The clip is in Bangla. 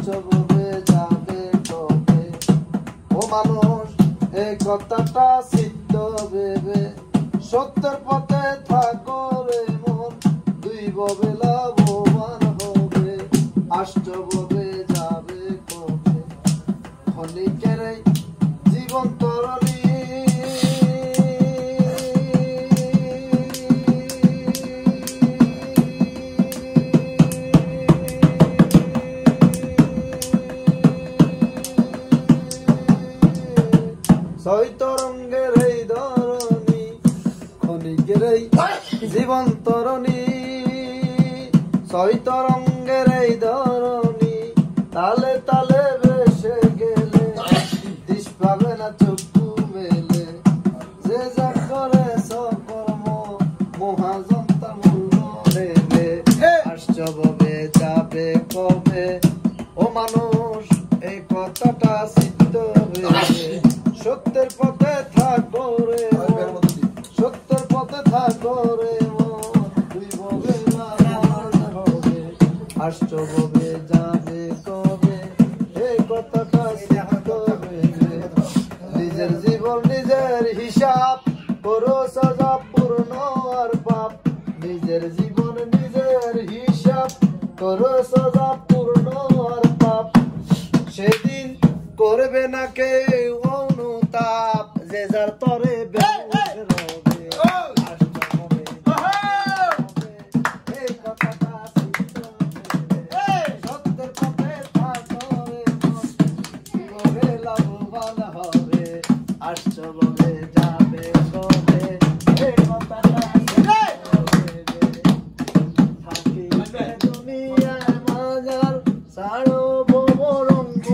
আসবে যাবে কবে ও মানুষ এই কথাটা চিত্ত ভেবে সত্যের পথে থাকো রে মন দুই ভবে লাভবান হবে আসবে যাবে কবে ক্ষণিকের জীবন তরণী ছয় তরঙ্গের এই ধরণী ক্ষণিকের এই জীবন তরণী ছয় তরঙ্গের এই ধরণী তালে তালে ভেসে গেলে দিশ পাবে না চক্ষু মেলে যে যা করে সকর্ম মহাজনতা মূল্য দেবে আসবে যাবে কবে ও মানুষ এই কথাটা চিত্ত ভেবে সত্যের পথে থাকো রে সত্যের পথে থাকো রে তুই ববে হবে আসবে যাবে কবে এই কথাটা শিখতে হবে নিজের জীবন নিজের হিসাব করো সাজা পূর্ণ আর পাপ নিজের জীবন নিজের হিসাব করো সাজা পূর্ণ আর পাপ সেদিন করবে না কেউ অনুতাপ যে যার তরে সত্যের পথে থাকবে লাভবান হবে আসবে যাবে কবে এই কথাটা থাকি দুনিয়ায় মাজার সাড়ো বরঙ্গ